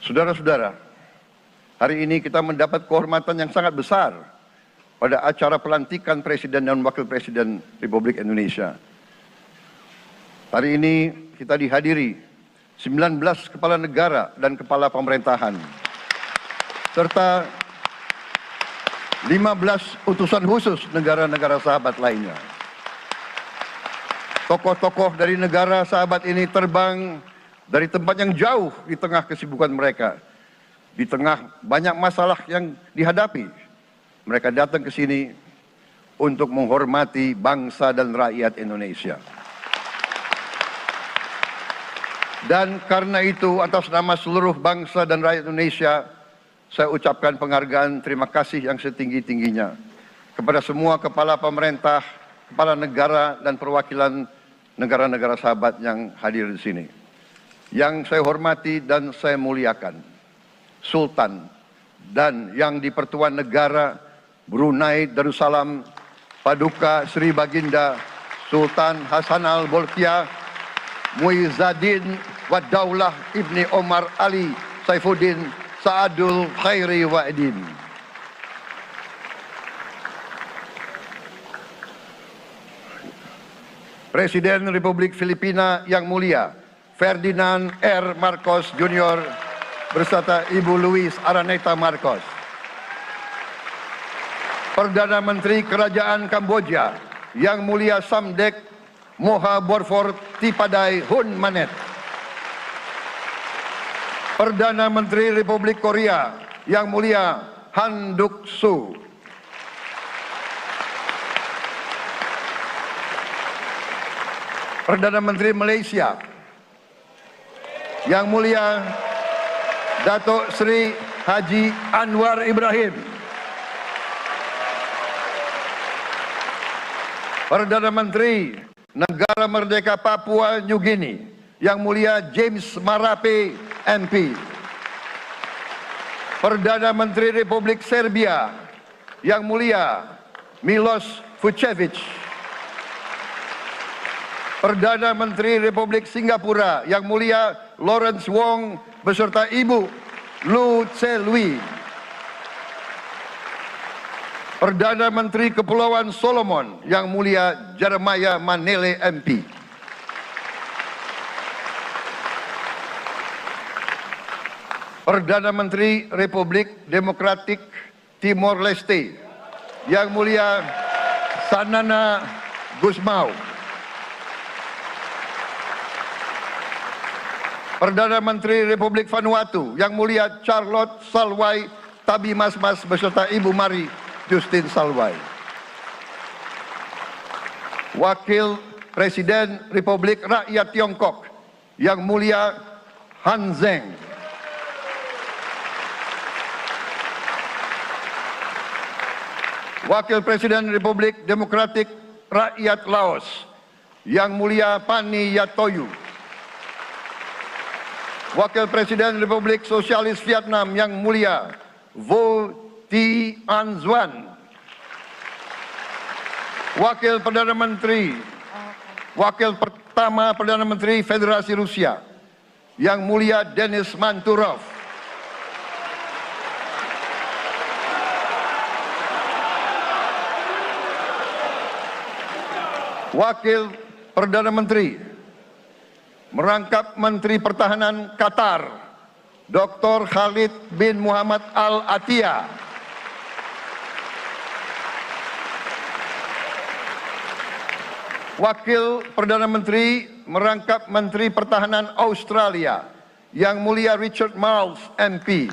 Saudara-saudara, hari ini kita mendapat kehormatan yang sangat besar pada acara pelantikan Presiden dan Wakil Presiden Republik Indonesia. Hari ini kita dihadiri 19 kepala negara dan kepala pemerintahan, serta 15 utusan khusus negara-negara sahabat lainnya. Tokoh-tokoh dari negara sahabat ini terbang dari tempat yang jauh di tengah kesibukan mereka, di tengah banyak masalah yang dihadapi. Mereka datang ke sini untuk menghormati bangsa dan rakyat Indonesia. Dan karena itu, atas nama seluruh bangsa dan rakyat Indonesia, saya ucapkan penghargaan terima kasih yang setinggi-tingginya kepada semua kepala pemerintah, kepala negara, dan perwakilan negara-negara sahabat yang hadir di sini. Yang saya hormati dan saya muliakan, Sultan dan yang di Pertuan Negara Brunei Darussalam Paduka Sri Baginda Sultan Hassanal Bolkiah Muizzaddin Wadaulah Ibni Omar Ali Saifuddin Saadul Khairi Wa'idin. Presiden Republik Filipina yang mulia Ferdinand R. Marcos Jr. beserta Ibu Luis Araneta Marcos. Perdana Menteri Kerajaan Kamboja yang mulia Samdech Moha Borfor Tipadai Hun Manet. Perdana Menteri Republik Korea yang mulia Han Duck-soo. Perdana Menteri Malaysia yang mulia Datuk Seri Haji Anwar Ibrahim. Perdana Menteri Negara Merdeka Papua New Guinea yang mulia James Marape MP. Perdana Menteri Republik Serbia yang mulia Milos Vucevic. Perdana Menteri Republik Singapura yang mulia Lawrence Wong beserta Ibu Lu Tse Lui. Perdana Menteri Kepulauan Solomon yang mulia Jeremiah Manele MP. Perdana Menteri Republik Demokratik Timor Leste yang mulia Sanana Gusmao. Perdana Menteri Republik Vanuatu yang mulia Charlotte Salwai Tabimasmas beserta Ibu Mari Justin Salwai. Wakil Presiden Republik Rakyat Tiongkok yang mulia Han Zheng. Wakil Presiden Republik Demokratik Rakyat Laos yang mulia Pani Yatoyu. Wakil Presiden Republik Sosialis Vietnam yang mulia Vo Thi An Xuan. Wakil Pertama Perdana Menteri Federasi Rusia yang mulia Denis Manturov. Wakil Perdana Menteri merangkap Menteri Pertahanan Qatar, Dr. Khalid bin Muhammad Al Attiyah. Wakil Perdana Menteri merangkap Menteri Pertahanan Australia yang mulia Richard Marles MP.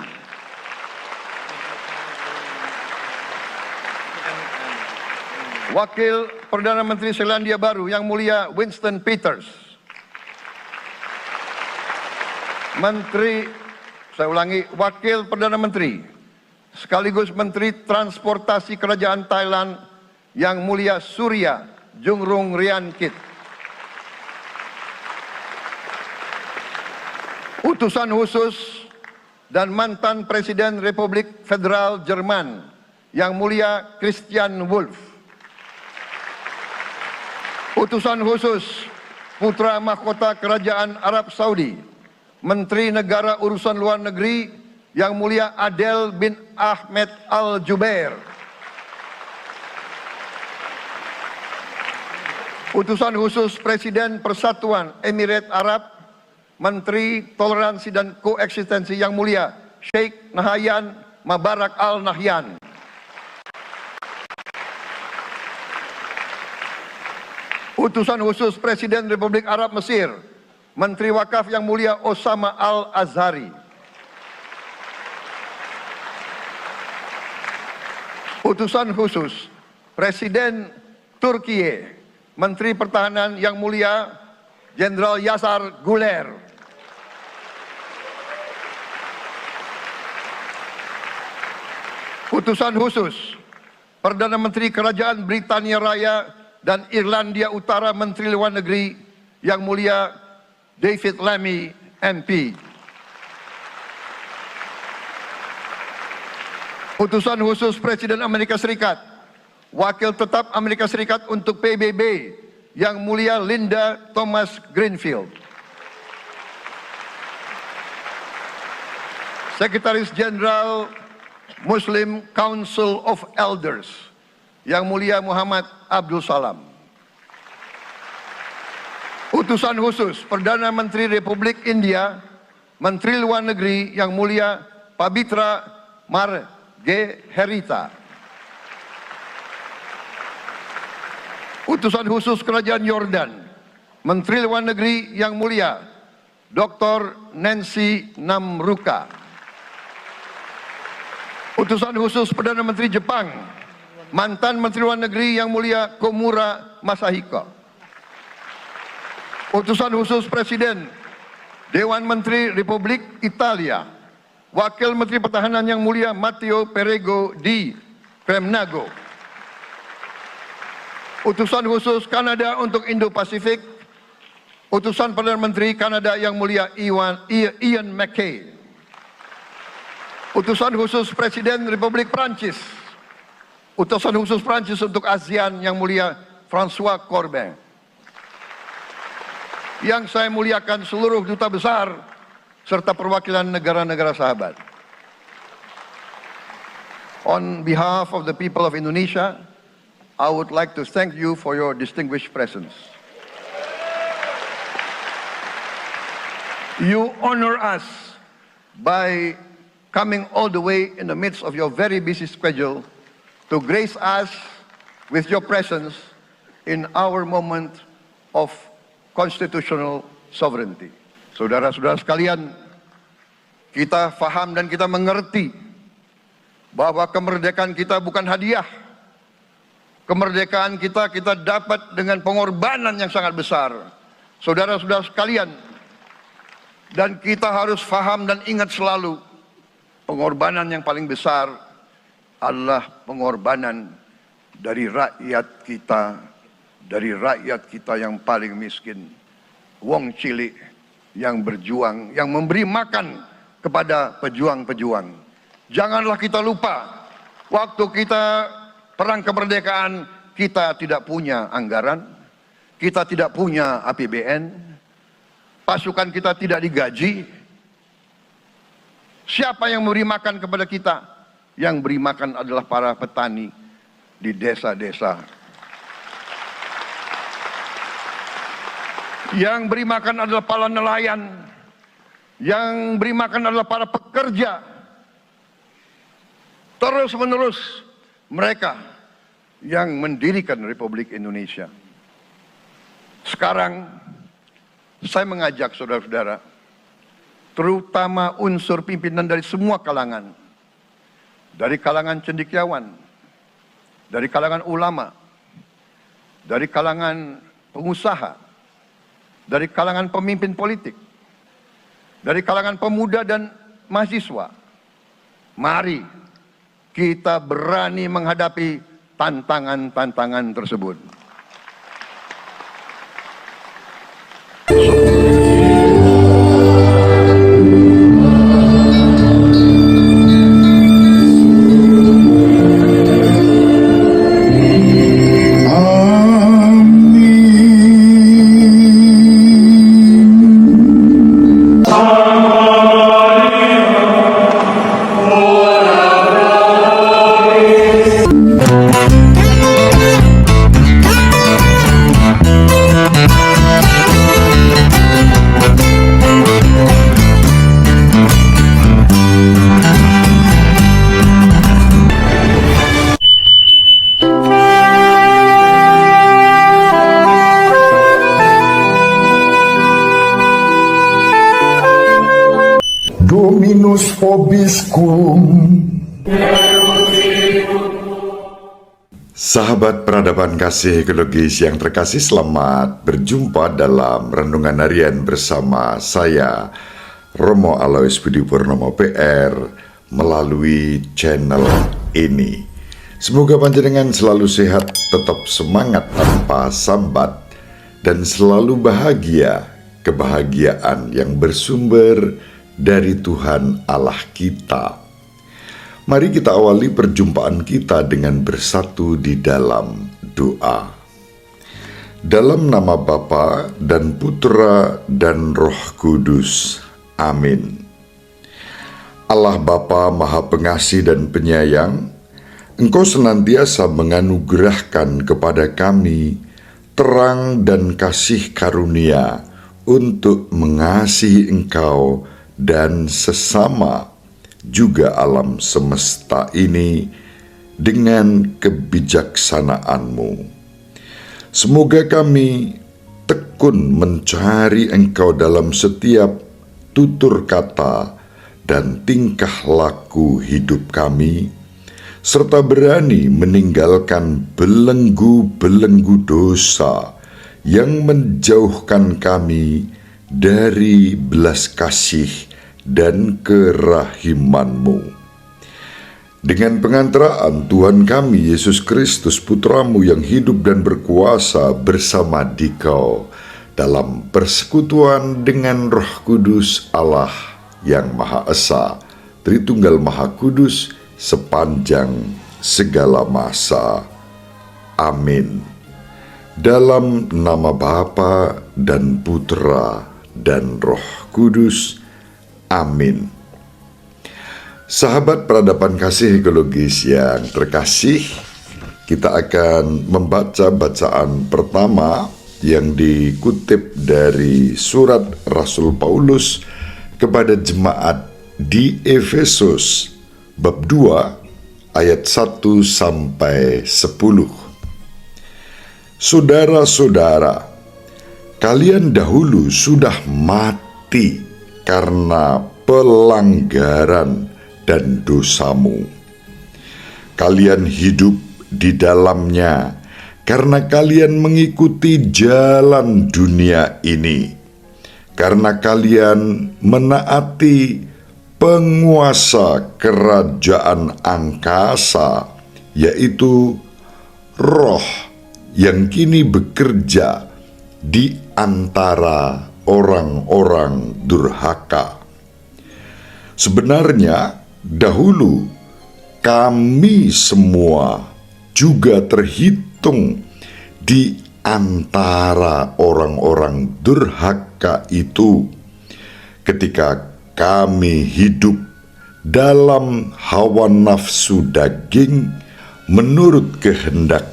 Wakil Perdana Menteri Selandia Baru yang mulia Winston Peters. Wakil Perdana Menteri sekaligus Menteri Transportasi Kerajaan Thailand yang mulia Surya Jungrung Riankit. Utusan khusus dan mantan Presiden Republik Federal Jerman yang mulia Christian Wulff. Utusan khusus putra mahkota Kerajaan Arab Saudi Menteri Negara Urusan Luar Negeri Yang Mulia Adel bin Ahmed Al-Jubair. Utusan khusus Presiden Persatuan Emirat Arab, Menteri Toleransi dan Koeksistensi Yang Mulia Sheikh Nahyan Mubarak Al Nahyan. Utusan khusus Presiden Republik Arab Mesir, Menteri Wakaf Yang Mulia Osama Al Azhari. Utusan khusus Presiden Turkiye, Menteri Pertahanan Yang Mulia Jenderal Yasar Guler. Utusan khusus Perdana Menteri Kerajaan Britania Raya dan Irlandia Utara, Menteri Luar Negeri Yang Mulia David Lammy MP. Utusan khusus Presiden Amerika Serikat, Wakil Tetap Amerika Serikat untuk PBB Yang Mulia Linda Thomas Greenfield. Sekretaris Jenderal Muslim Council of Elders Yang Mulia Muhammad Abdul Salam. Utusan khusus Perdana Menteri Republik India, Menteri Luar Negeri Yang Mulia Pabitra Margherita. Utusan khusus Kerajaan Yordan, Menteri Luar Negeri Yang Mulia Dr. Nancy Namruka. Utusan khusus Perdana Menteri Jepang, mantan Menteri Luar Negeri Yang Mulia Komura Masahiko. Utusan khusus Presiden Dewan Menteri Republik Italia, Wakil Menteri Pertahanan Yang Mulia Matteo Perego di Cremnago. Utusan khusus Kanada untuk Indo-Pasifik, Utusan Perdana Menteri Kanada Yang Mulia Ian MacKay. Utusan khusus Presiden Republik Prancis, Utusan khusus Prancis untuk ASEAN Yang Mulia François Corbin. Yang saya muliakan seluruh duta besar serta perwakilan negara-negara sahabat. On behalf of the people of Indonesia, I would like to thank you for your distinguished presence. You honor us by coming all the way in the midst of your very busy schedule to grace us with your presence in our moment of constitutional sovereignty. Saudara-saudara sekalian, kita faham dan kita mengerti bahwa kemerdekaan kita bukan hadiah. Kemerdekaan kita dapat dengan pengorbanan yang sangat besar. Saudara-saudara sekalian, dan kita harus faham dan ingat selalu, pengorbanan yang paling besar adalah pengorbanan dari rakyat kita yang paling miskin, wong cilik yang berjuang, yang memberi makan kepada pejuang-pejuang. Janganlah kita lupa, waktu kita perang kemerdekaan, kita tidak punya anggaran, kita tidak punya APBN, pasukan kita tidak digaji. Siapa yang memberi makan kepada kita? Yang beri makan adalah para petani di desa-desa. Yang beri makan adalah para nelayan. Yang beri makan adalah para pekerja. Terus-menerus mereka yang mendirikan Republik Indonesia. Sekarang saya mengajak saudara-saudara, terutama unsur pimpinan dari semua kalangan, dari kalangan cendekiawan, dari kalangan ulama, dari kalangan pengusaha, dari kalangan pemimpin politik, dari kalangan pemuda dan mahasiswa. Mari kita berani menghadapi tantangan-tantangan tersebut. Amin. Dominus vobiscum. Sahabat peradaban kasih ekologis yang terkasih, selamat berjumpa dalam Renungan Harian bersama saya, Romo Alois Budi Purnomo PR, melalui channel ini. Semoga panjenengan selalu sehat, tetap semangat tanpa sambat, dan selalu bahagia, kebahagiaan yang bersumber dari Tuhan Allah kita. Mari kita awali perjumpaan kita dengan bersatu di dalam doa. Dalam nama Bapa dan Putra dan Roh Kudus. Amin. Allah Bapa Maha Pengasih dan Penyayang, Engkau senantiasa menganugerahkan kepada kami terang dan kasih karunia untuk mengasihi Engkau dan sesama, juga alam semesta ini dengan kebijaksanaan-Mu. Semoga kami tekun mencari Engkau dalam setiap tutur kata dan tingkah laku hidup kami, serta berani meninggalkan belenggu-belenggu dosa yang menjauhkan kami dari belas kasih dan kerahiman-Mu. Dengan pengantaraan Tuhan kami Yesus Kristus, Putra-Mu yang hidup dan berkuasa bersama Dikau dalam persekutuan dengan Roh Kudus Allah yang Maha Esa, Tritunggal Maha Kudus, sepanjang segala masa. Amin. Dalam nama Bapa dan Putra dan Roh Kudus. Amin. Sahabat peradaban kasih ekologis yang terkasih, kita akan membaca bacaan pertama yang dikutip dari surat Rasul Paulus kepada jemaat di Efesus, bab 2 ayat 1 sampai 10. Saudara-saudara, kalian dahulu sudah mati karena pelanggaran dan dosamu. Kalian hidup di dalamnya karena kalian mengikuti jalan dunia ini, karena kalian menaati penguasa kerajaan angkasa, yaitu roh yang kini bekerja di antara orang-orang durhaka. Sebenarnya dahulu kami semua juga terhitung di antara orang-orang durhaka itu, ketika kami hidup dalam hawa nafsu daging menurut kehendak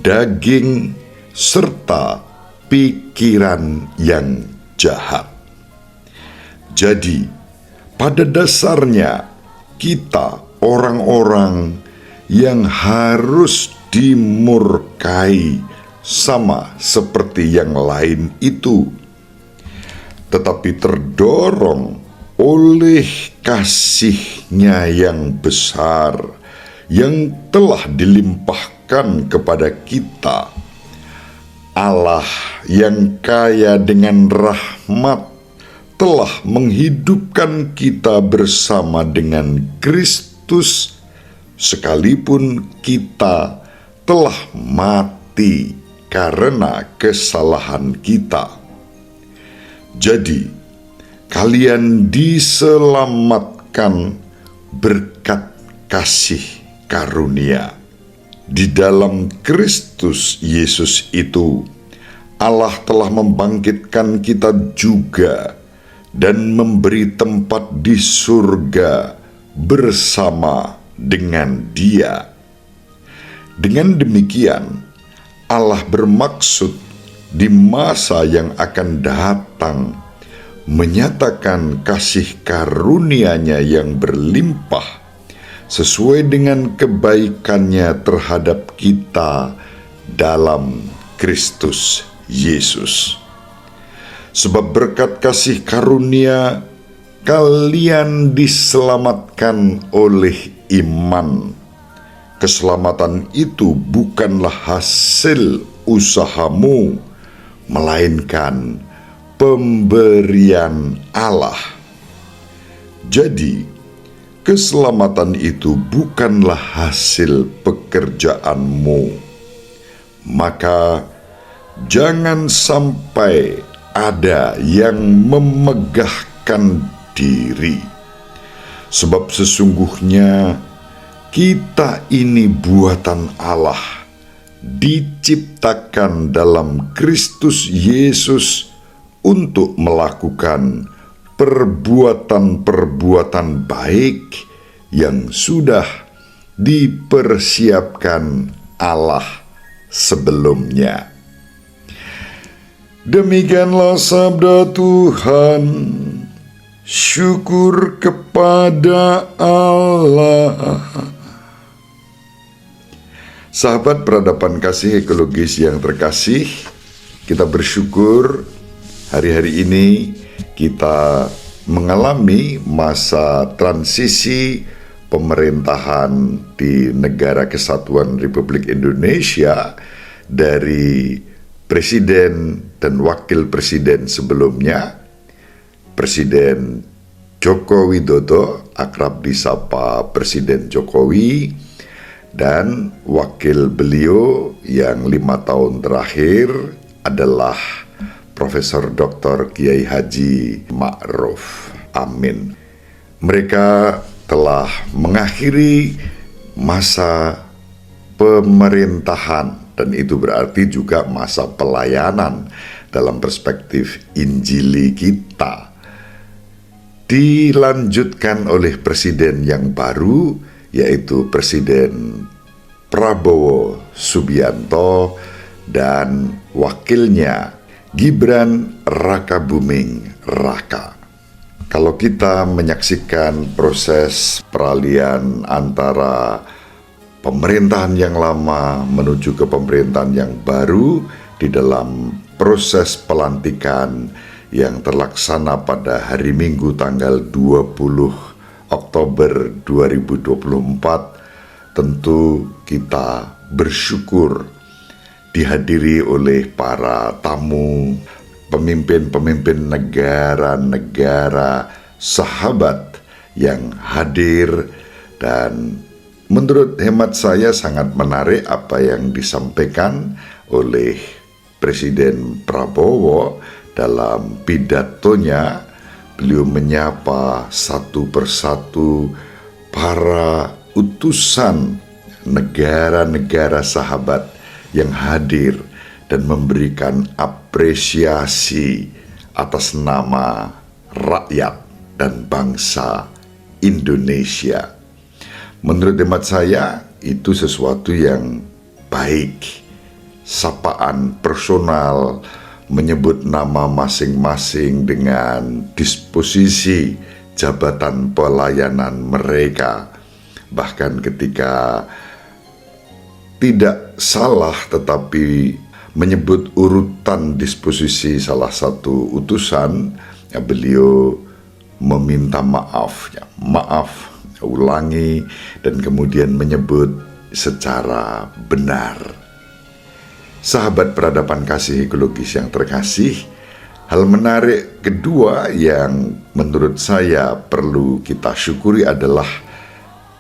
daging serta pikiran yang jahat. Jadi, pada dasarnya kita orang-orang yang harus dimurkai sama seperti yang lain itu, tetapi terdorong oleh kasih-Nya yang besar yang telah dilimpahkan kepada kita, Allah yang kaya dengan rahmat telah menghidupkan kita bersama dengan Kristus, sekalipun kita telah mati karena kesalahan kita. Jadi, kalian diselamatkan berkat kasih karunia. Di dalam Kristus Yesus itu, Allah telah membangkitkan kita juga dan memberi tempat di surga bersama dengan Dia. Dengan demikian, Allah bermaksud di masa yang akan datang menyatakan kasih karunia-Nya yang berlimpah sesuai dengan kebaikan-Nya terhadap kita dalam Kristus Yesus. Sebab berkat kasih karunia kalian diselamatkan oleh iman. Keselamatan itu bukanlah hasil usahamu, melainkan pemberian Allah. Jadi, keselamatan itu bukanlah hasil pekerjaanmu. Maka, jangan sampai ada yang memegahkan diri. Sebab sesungguhnya kita ini buatan Allah, diciptakan dalam Kristus Yesus untuk melakukan perbuatan-perbuatan baik yang sudah dipersiapkan Allah sebelumnya. Demikianlah sabda Tuhan. Syukur kepada Allah. Sahabat peradaban kasih ekologis yang terkasih, kita bersyukur hari-hari ini kita mengalami masa transisi pemerintahan di Negara Kesatuan Republik Indonesia dari Presiden dan Wakil Presiden sebelumnya, Presiden Joko Widodo, akrab disapa Presiden Jokowi, dan wakil beliau yang 5 tahun terakhir adalah Profesor Dr. Kiai Haji Ma'ruf Amin. Mereka telah mengakhiri masa pemerintahan, dan itu berarti juga masa pelayanan dalam perspektif Injili kita. Dilanjutkan oleh presiden yang baru, yaitu Presiden Prabowo Subianto dan wakilnya Gibran Rakabuming Raka. Kalau kita menyaksikan proses peralihan antara pemerintahan yang lama menuju ke pemerintahan yang baru di dalam proses pelantikan yang terlaksana pada hari Minggu tanggal 20 Oktober 2024, tentu kita bersyukur dihadiri oleh para tamu, pemimpin-pemimpin negara-negara sahabat yang hadir, dan menurut hemat saya sangat menarik apa yang disampaikan oleh Presiden Prabowo dalam pidatonya. Beliau menyapa satu persatu para utusan negara-negara sahabat yang hadir dan memberikan apresiasi atas nama rakyat dan bangsa Indonesia. Menurut hemat saya, itu sesuatu yang baik. Sapaan personal, menyebut nama masing-masing dengan disposisi jabatan pelayanan mereka. Bahkan ketika tidak salah tetapi menyebut urutan disposisi salah satu utusan, beliau meminta maaf, ulangi, dan kemudian menyebut secara benar. Sahabat peradaban kasih ekologis yang terkasih, hal menarik kedua yang menurut saya perlu kita syukuri adalah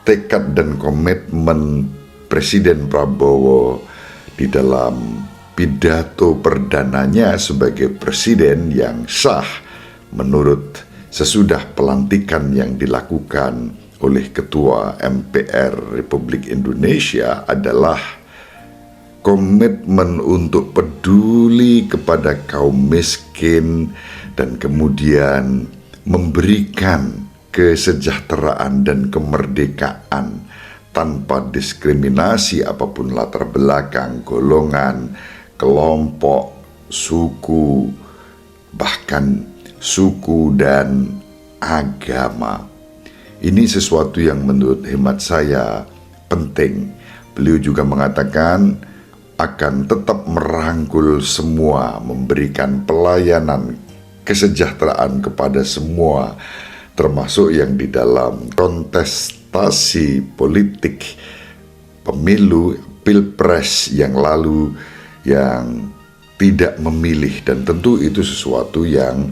tekad dan komitmen Presiden Prabowo di dalam pidato perdananya sebagai presiden yang sah menurut sesudah pelantikan yang dilakukan oleh Ketua MPR Republik Indonesia adalah komitmen untuk peduli kepada kaum miskin dan kemudian memberikan kesejahteraan dan kemerdekaan tanpa diskriminasi apapun latar belakang, golongan, kelompok, suku, bahkan suku dan agama. Ini sesuatu yang menurut hemat saya penting. Beliau juga mengatakan akan tetap merangkul semua, memberikan pelayanan kesejahteraan kepada semua, termasuk yang di dalam kontestasi politik pemilu pilpres yang lalu yang tidak memilih, dan tentu itu sesuatu yang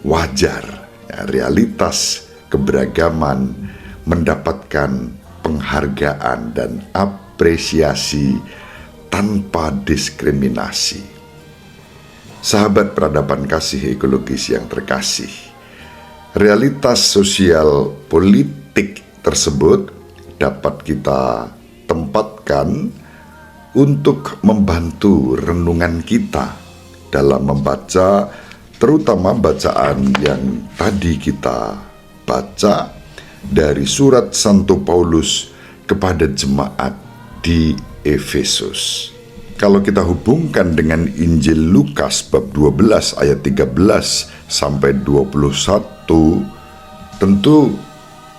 wajar. Ya, realitas keberagaman mendapatkan penghargaan dan apresiasi tanpa diskriminasi. Sahabat peradaban kasih ekologis yang terkasih, realitas sosial politik tersebut dapat kita tempatkan untuk membantu renungan kita dalam membaca, terutama bacaan yang tadi kita baca dari surat Santo Paulus kepada jemaat di Efesus. Kalau kita hubungkan dengan Injil Lukas bab 12 ayat 13 sampai 21, tentu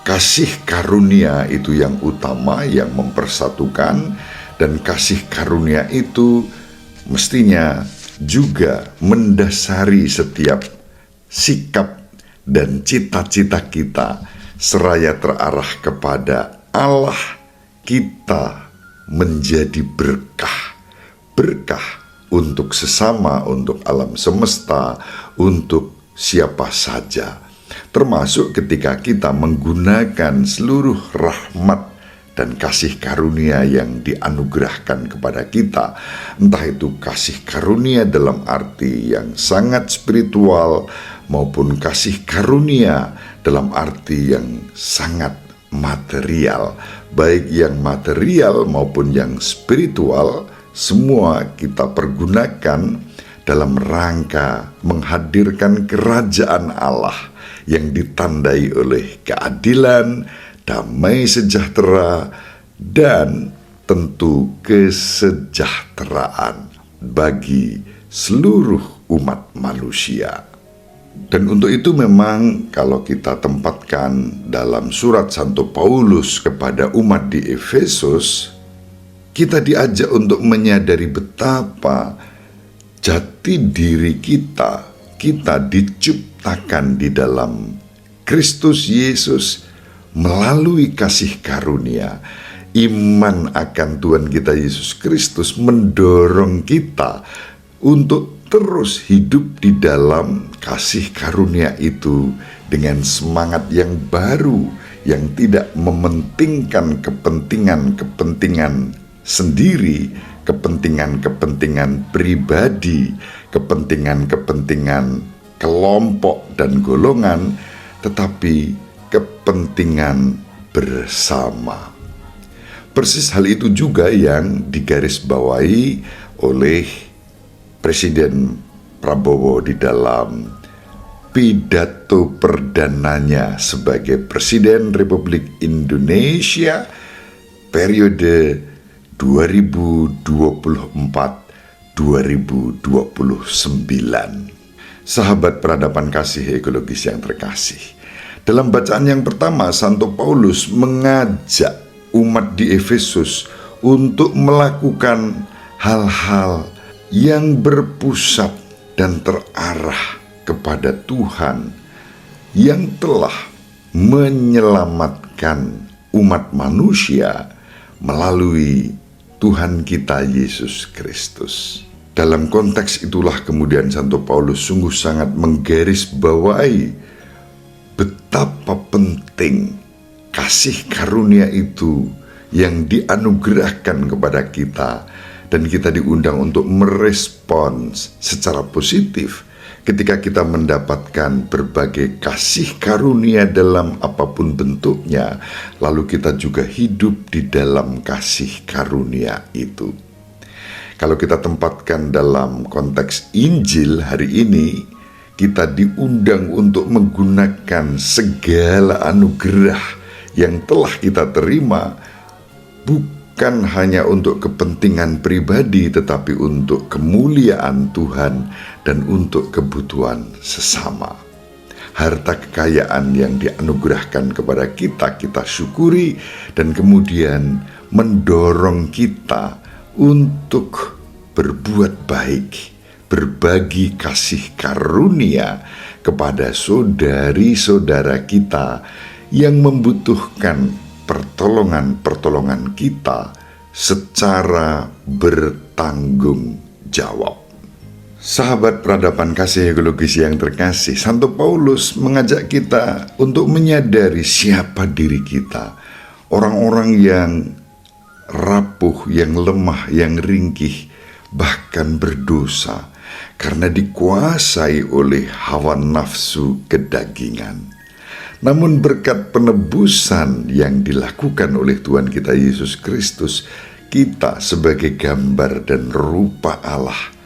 kasih karunia itu yang utama, yang mempersatukan, dan kasih karunia itu mestinya juga mendasari setiap sikap dan cita-cita kita, seraya terarah kepada Allah kita menjadi berkah untuk sesama, untuk alam semesta, untuk siapa saja. Termasuk ketika kita menggunakan seluruh rahmat dan kasih karunia yang dianugerahkan kepada kita, entah itu kasih karunia dalam arti yang sangat spiritual maupun kasih karunia dalam arti yang sangat material. Baik yang material maupun yang spiritual, semua kita pergunakan dalam rangka menghadirkan kerajaan Allah yang ditandai oleh keadilan, damai sejahtera, dan tentu kesejahteraan bagi seluruh umat manusia. Dan untuk itu memang kalau kita tempatkan dalam surat Santo Paulus kepada umat di Efesus, kita diajak untuk menyadari betapa jati diri kita diciptakan di dalam Kristus Yesus melalui kasih karunia. Iman akan Tuhan kita Yesus Kristus mendorong kita untuk terus hidup di dalam kasih karunia itu dengan semangat yang baru, yang tidak mementingkan kepentingan sendiri, kepentingan pribadi, kepentingan kelompok dan golongan, tetapi kepentingan bersama. Persis hal itu juga yang digarisbawahi oleh Presiden Prabowo di dalam pidato perdananya sebagai Presiden Republik Indonesia periode 2024-2029. Sahabat peradaban kasih ekologis yang terkasih, dalam bacaan yang pertama, Santo Paulus mengajak umat di Efesus untuk melakukan hal-hal yang berpusat dan terarah kepada Tuhan yang telah menyelamatkan umat manusia melalui Tuhan kita Yesus Kristus. Dalam konteks itulah kemudian Santo Paulus sungguh sangat menggarisbawahi betapa penting kasih karunia itu yang dianugerahkan kepada kita, dan kita diundang untuk merespons secara positif ketika kita mendapatkan berbagai kasih karunia dalam apapun bentuknya, lalu kita juga hidup di dalam kasih karunia itu. Kalau kita tempatkan dalam konteks Injil hari ini, kita diundang untuk menggunakan segala anugerah yang telah kita terima, bukan hanya untuk kepentingan pribadi, tetapi untuk kemuliaan Tuhan dan untuk kebutuhan sesama. Harta kekayaan yang dianugerahkan kepada kita, kita syukuri, dan kemudian mendorong kita untuk berbuat baik, berbagi kasih karunia kepada saudari-saudara kita yang membutuhkan pertolongan-pertolongan kita secara bertanggung jawab. Sahabat peradaban kasih ekologis yang terkasih, Santo Paulus mengajak kita untuk menyadari siapa diri kita. Orang-orang yang rapuh, yang lemah, yang ringkih, bahkan berdosa karena dikuasai oleh hawa nafsu kedagingan. Namun berkat penebusan yang dilakukan oleh Tuhan kita Yesus Kristus, kita sebagai gambar dan rupa Allah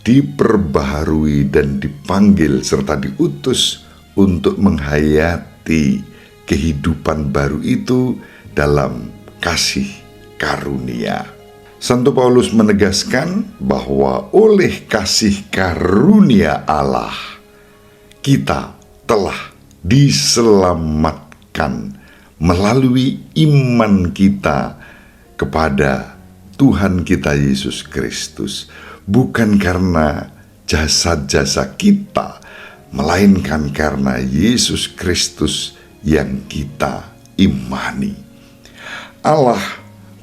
diperbaharui dan dipanggil serta diutus untuk menghayati kehidupan baru itu dalam kasih karunia. Santo Paulus menegaskan bahwa oleh kasih karunia Allah kita telah diselamatkan melalui iman kita kepada Tuhan kita Yesus Kristus, bukan karena jasa-jasa kita, melainkan karena Yesus Kristus yang kita imani. Allah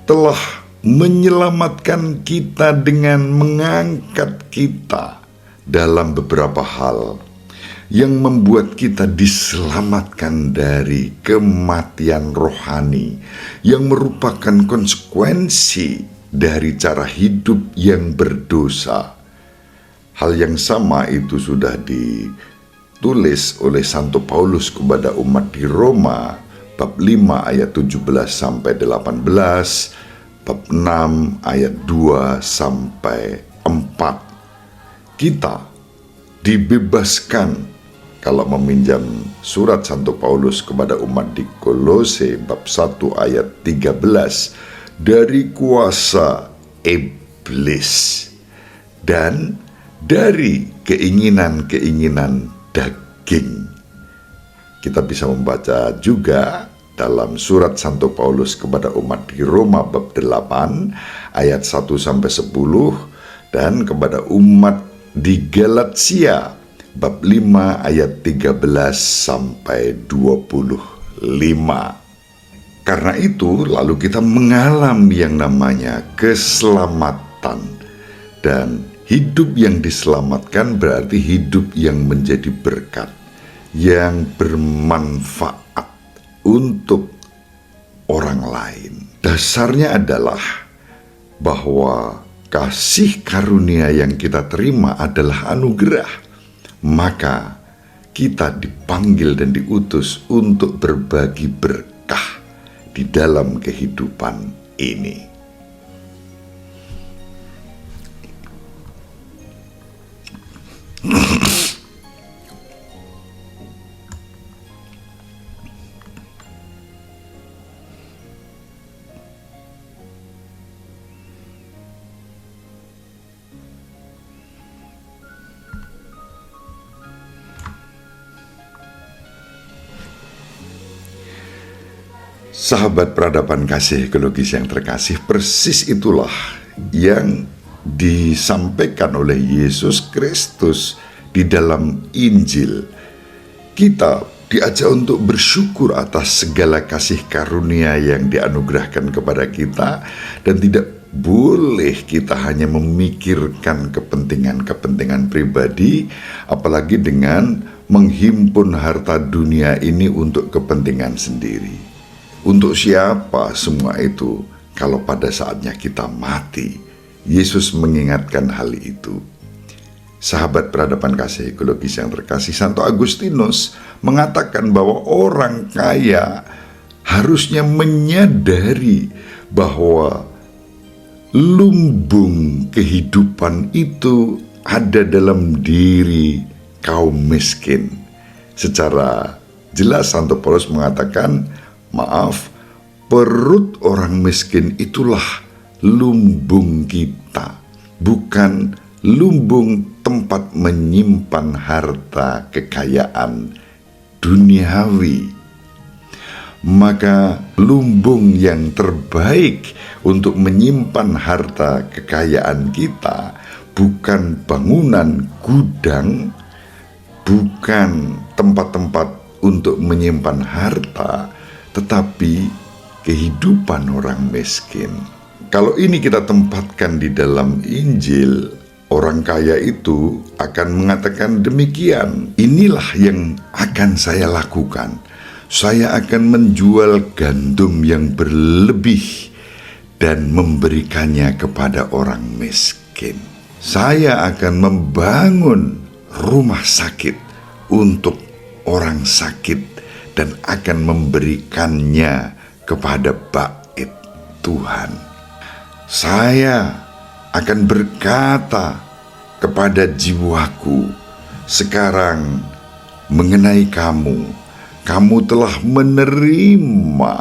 telah menyelamatkan kita dengan mengangkat kita dalam beberapa hal yang membuat kita diselamatkan dari kematian rohani yang merupakan konsekuensi dari cara hidup yang berdosa. Hal yang sama itu sudah ditulis oleh Santo Paulus kepada umat di Roma bab 5 ayat 17 sampai 18, bab 6 ayat 2 sampai 4. Kita dibebaskan, kalau meminjam surat Santo Paulus kepada umat di Kolose bab 1 ayat 13, dari kuasa iblis dan dari keinginan-keinginan daging. Kita bisa membaca juga dalam surat Santo Paulus kepada umat di Roma bab 8 ayat 1 sampai 10 dan kepada umat di Galatia bab 5 ayat 13 sampai 25. Karena itu lalu kita mengalami yang namanya keselamatan, dan hidup yang diselamatkan berarti hidup yang menjadi berkat, yang bermanfaat untuk orang lain. Dasarnya adalah bahwa kasih karunia yang kita terima adalah anugerah, maka kita dipanggil dan diutus untuk berbagi berkah di dalam kehidupan ini. Sahabat peradaban kasih ekologis yang terkasih, persis itulah yang disampaikan oleh Yesus Kristus di dalam Injil. Kita diajak untuk bersyukur atas segala kasih karunia yang dianugerahkan kepada kita, dan tidak boleh kita hanya memikirkan kepentingan-kepentingan pribadi, apalagi dengan menghimpun harta dunia ini untuk kepentingan sendiri. Untuk siapa semua itu kalau pada saatnya kita mati? Yesus mengingatkan hal itu. Sahabat peradaban kasih ekologis yang terkasih, Santo Agustinus mengatakan bahwa orang kaya harusnya menyadari bahwa lumbung kehidupan itu ada dalam diri kaum miskin. Secara jelas Santo Paulus mengatakan, perut orang miskin itulah lumbung kita, bukan lumbung tempat menyimpan harta kekayaan duniawi. Maka lumbung yang terbaik untuk menyimpan harta kekayaan kita bukan bangunan, gudang, bukan tempat-tempat untuk menyimpan harta, tetapi kehidupan orang miskin. Kalau ini kita tempatkan di dalam Injil, orang kaya itu akan mengatakan demikian, inilah yang akan saya lakukan. Saya akan menjual gandum yang berlebih dan memberikannya kepada orang miskin. Saya akan membangun rumah sakit untuk orang sakit dan akan memberikannya kepada bait Tuhan. Saya akan berkata kepada jiwaku, sekarang mengenai kamu telah menerima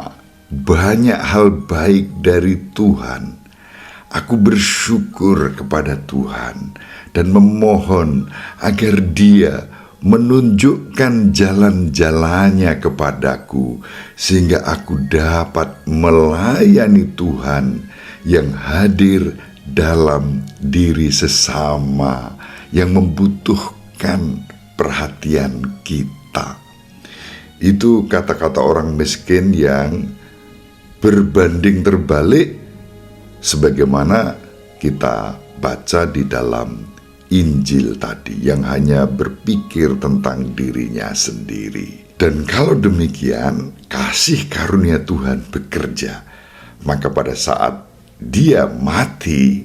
banyak hal baik dari Tuhan. Aku bersyukur kepada Tuhan dan memohon agar Dia menunjukkan jalan-jalannya kepadaku, sehingga aku dapat melayani Tuhan yang hadir dalam diri sesama yang membutuhkan perhatian kita. Itu kata-kata orang miskin yang berbanding terbalik sebagaimana kita baca di dalam Injil tadi, yang hanya berpikir tentang dirinya sendiri. Dan kalau demikian, kasih karunia Tuhan bekerja, maka pada saat dia mati,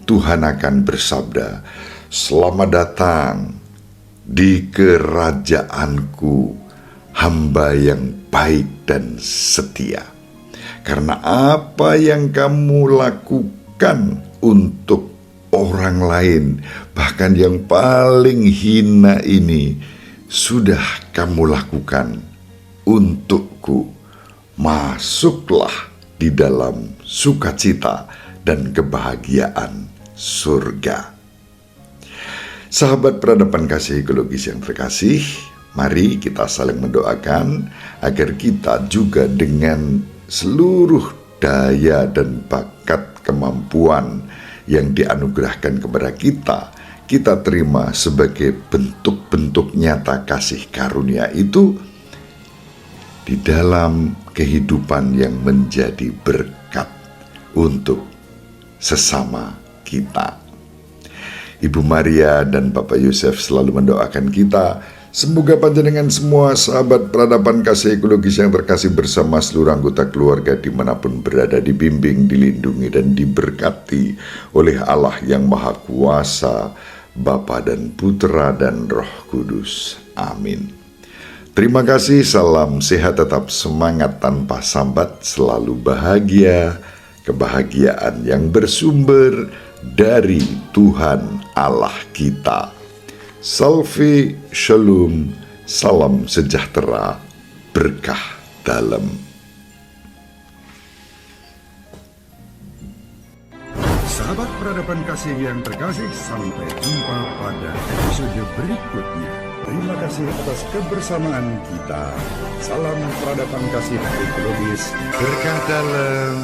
Tuhan akan bersabda, "Selamat datang di kerajaanku, hamba yang baik dan setia. Karena apa yang kamu lakukan untuk orang lain, bahkan yang paling hina ini, sudah kamu lakukan untukku. Masuklah di dalam sukacita dan kebahagiaan surga." Sahabat peradaban kasih ekologis yang terkasih, mari kita saling mendoakan agar kita juga dengan seluruh daya dan bakat kemampuan yang dianugerahkan kepada kita terima sebagai bentuk-bentuk nyata kasih karunia itu di dalam kehidupan yang menjadi berkat untuk sesama kita. Ibu Maria dan Bapak Yosef selalu mendoakan kita, semoga panjenengan semua sahabat peradaban kasih ekologis yang terkasih bersama seluruh anggota keluarga dimanapun berada dibimbing, dilindungi dan diberkati oleh Allah yang Maha Kuasa, Bapa dan Putra dan Roh Kudus. Amin. Terima kasih, salam sehat, tetap semangat tanpa sambat, selalu bahagia, kebahagiaan yang bersumber dari Tuhan Allah kita. Salve Shalom, salam sejahtera, berkah dalam. Sahabat peradaban kasih yang terkasih, sampai jumpa pada episode berikutnya. Terima kasih atas kebersamaan kita. Salam peradaban kasih ekologis, berkah dalam.